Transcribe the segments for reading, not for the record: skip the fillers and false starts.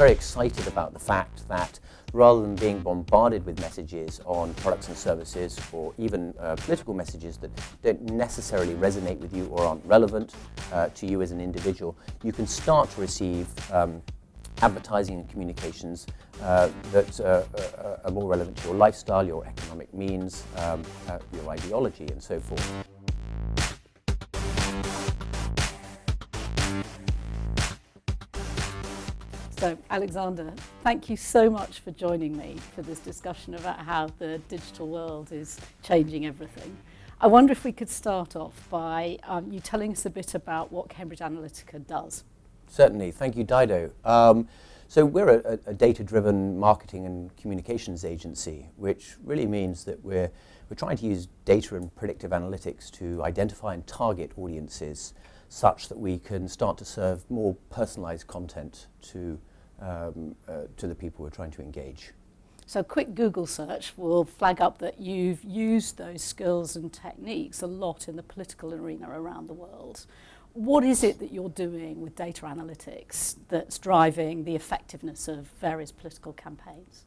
very excited about the fact that rather than being bombarded with messages on products and services, or even political messages that don't necessarily resonate with you or aren't relevant to you as an individual, you can start to receive advertising and communications that are more relevant to your lifestyle, your economic means, your ideology, and so forth. So, Alexander, thank you so much for joining me for this discussion about how the digital world is changing everything. I wonder if we could start off by you telling us a bit about what Cambridge Analytica does. Certainly. Thank you, Dido. So we're a data-driven marketing and communications agency, which really means that we're trying to use data and predictive analytics to identify and target audiences such that we can start to serve more personalized content to the people we're trying to engage. So a quick Google search will flag up that you've used those skills and techniques a lot in the political arena around the world. What is it that you're doing with data analytics that's driving the effectiveness of various political campaigns?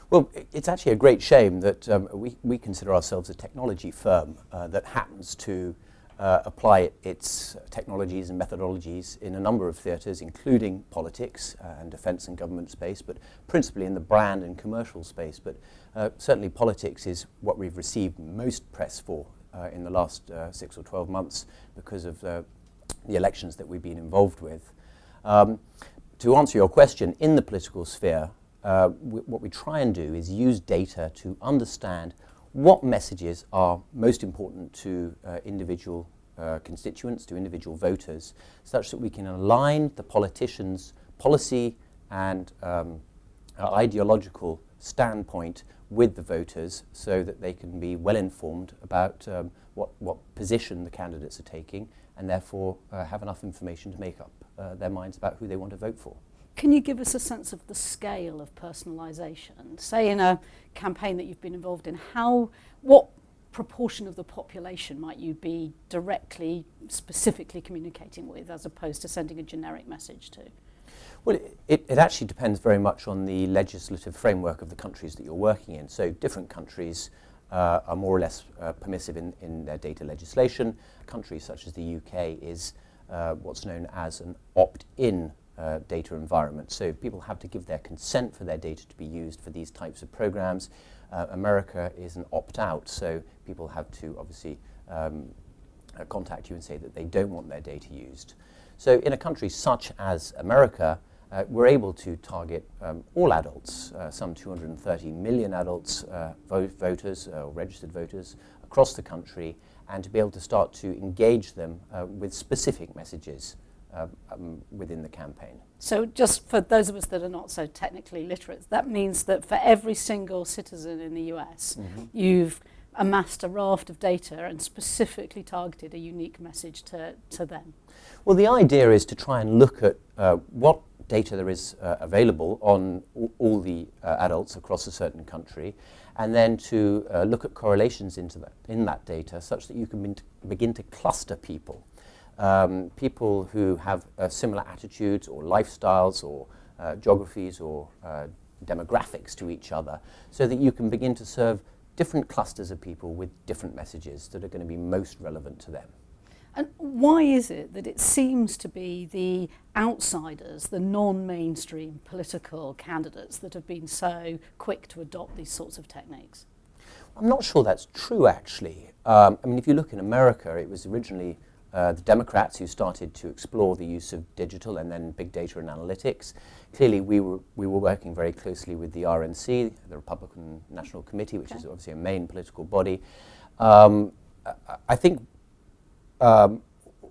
Well, it's actually a great shame that we consider ourselves a technology firm that happens to apply its technologies and methodologies in a number of theatres, including politics and defence and government space, but principally in the brand and commercial space. But certainly politics is what we've received most press for in the last 6 or 12 months because of the elections that we've been involved with. To answer your question, in the political sphere, what we try and do is use data to understand what messages are most important to individual constituents, to individual voters, such that we can align the politicians' policy and ideological standpoint with the voters so that they can be well informed about what position the candidates are taking, and therefore have enough information to make up their minds about who they want to vote for. Can you give us a sense of the scale of personalisation? Say in a campaign that you've been involved in, what proportion of the population might you be directly, specifically communicating with, as opposed to sending a generic message to? Well, it actually depends very much on the legislative framework of the countries that you're working in. So different countries are more or less permissive in their data legislation. Countries such as the UK is what's known as an opt-in data environment. So people have to give their consent for their data to be used for these types of programs. America is an opt-out, so people have to obviously contact you and say that they don't want their data used. So in a country such as America, we're able to target all adults, some 230 million adults, voters or registered voters across the country, and to be able to start to engage them with specific messages within the campaign. So just for those of us that are not so technically literate, that means that for every single citizen in the US, you've amassed a raft of data and specifically targeted a unique message to them. Well, the idea is to try and look at what data there is available on all the adults across a certain country, and then to look at correlations in that data such that you can begin to cluster people. People who have similar attitudes or lifestyles or geographies or demographics to each other, so that you can begin to serve different clusters of people with different messages that are going to be most relevant to them. And why is it that it seems to be the outsiders, the non-mainstream political candidates that have been so quick to adopt these sorts of techniques? I'm not sure that's true, actually. I mean, if you look in America, it was originally the Democrats who started to explore the use of digital and then big data and analytics. Clearly, we were working very closely with the RNC, the Republican National Committee, which is obviously a main political body. I think a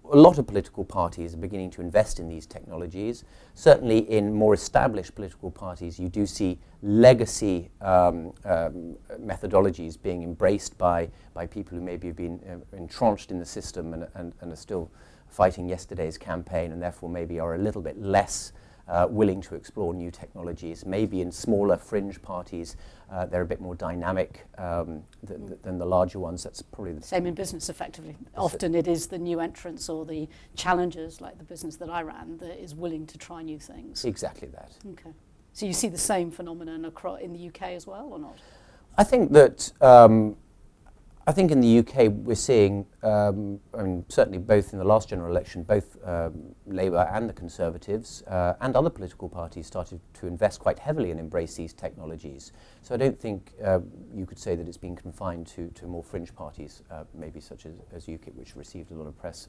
lot of political parties are beginning to invest in these technologies. Certainly in more established political parties, you do see legacy methodologies being embraced by people who maybe have been entrenched in the system and are still fighting yesterday's campaign, and therefore maybe are a little bit less willing to explore new technologies. Maybe in smaller fringe parties, they're a bit more dynamic than the larger ones. That's probably the same in business, effectively. Often it is the new entrants or the challengers, like the business that I ran, that is willing to try new things. Exactly that. Okay. So you see the same phenomenon in the UK as well, or not? I think that I think in the UK we're seeing, I mean, certainly both in the last general election, both Labour and the Conservatives and other political parties started to invest quite heavily and embrace these technologies. So I don't think you could say that it's been confined to more fringe parties, maybe such as UKIP, which received a lot of press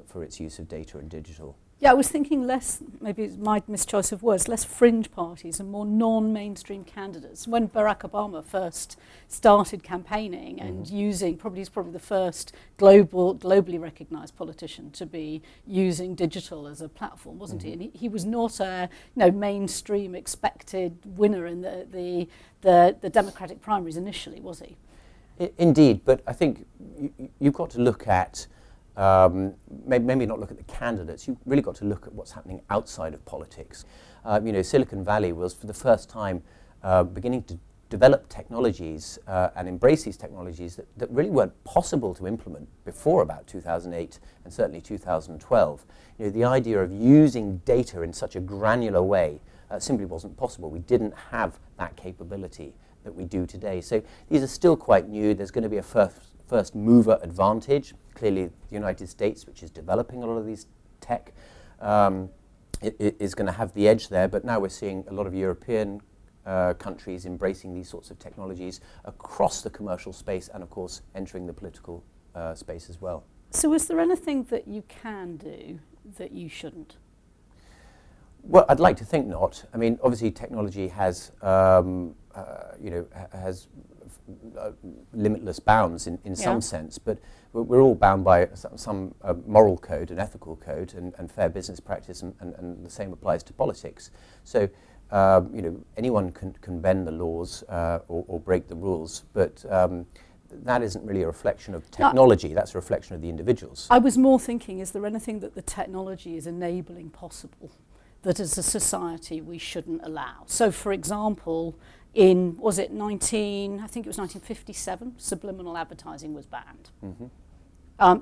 for its use of data and digital. Yeah, I was thinking less, maybe it's my mischoice of words, less fringe parties and more non-mainstream candidates. When Barack Obama first started campaigning and using, he's probably the first globally recognised politician to be using digital as a platform, wasn't he? And he was not a mainstream expected winner in the Democratic primaries initially, was he? Indeed, but I think you've got to look at maybe not look at the candidates. You've really got to look at what's happening outside of politics. Silicon Valley was for the first time beginning to develop technologies and embrace these technologies that really weren't possible to implement before about 2008 and certainly 2012. The idea of using data in such a granular way simply wasn't possible. We didn't have that capability that we do today. So these are still quite new. There's going to be a first mover advantage. Clearly, the United States, which is developing a lot of these tech, is going to have the edge there. But now we're seeing a lot of European countries embracing these sorts of technologies across the commercial space and, of course, entering the political space as well. So is there anything that you can do that you shouldn't? Well, I'd like to think not. I mean, obviously, technology has, has limitless bounds in some sense, but we're all bound by some moral code and ethical code and fair business practice, and the same applies to politics. So, anyone can bend the laws or break the rules, but that isn't really a reflection of technology. That's a reflection of the individuals. I was more thinking, is there anything that the technology is enabling possible that as a society we shouldn't allow? So, for example, in, I think it was 1957, subliminal advertising was banned.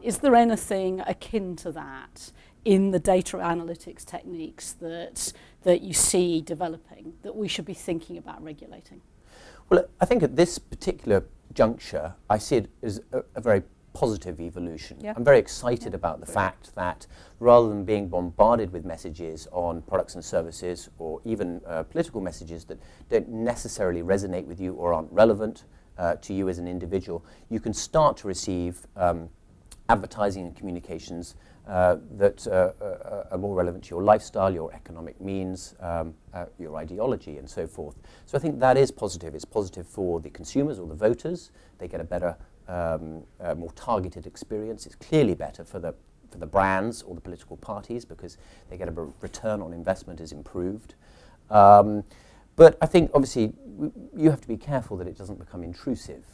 Is there anything akin to that in the data analytics techniques that you see developing that we should be thinking about regulating? Well, I think at this particular juncture, I see it as a very positive evolution. Yeah. I'm very excited about the fact that rather than being bombarded with messages on products and services or even political messages that don't necessarily resonate with you or aren't relevant to you as an individual, you can start to receive advertising and communications that are more relevant to your lifestyle, your economic means, your ideology, and so forth. So I think that is positive. It's positive for the consumers or the voters. They get a better, more targeted experience. It's clearly better for the brands or the political parties because they get a return on investment is improved. But I think obviously you have to be careful that it doesn't become intrusive.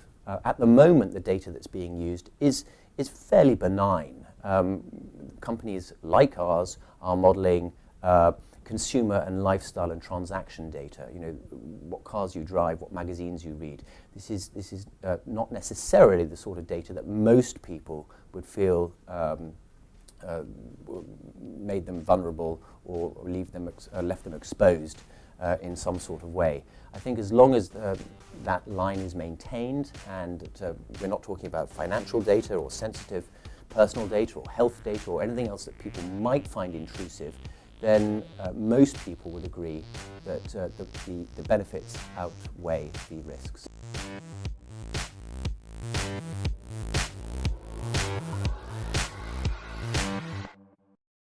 At the moment, the data that's being used is fairly benign. Companies like ours are modeling consumer and lifestyle and transaction data. What cars you drive, what magazines you read. This is not necessarily the sort of data that most people would feel made them vulnerable or left them exposed in some sort of way. I think as long as that line is maintained and we're not talking about financial data or sensitive personal data or health data or anything else that people might find intrusive, then most people would agree that the benefits outweigh the risks.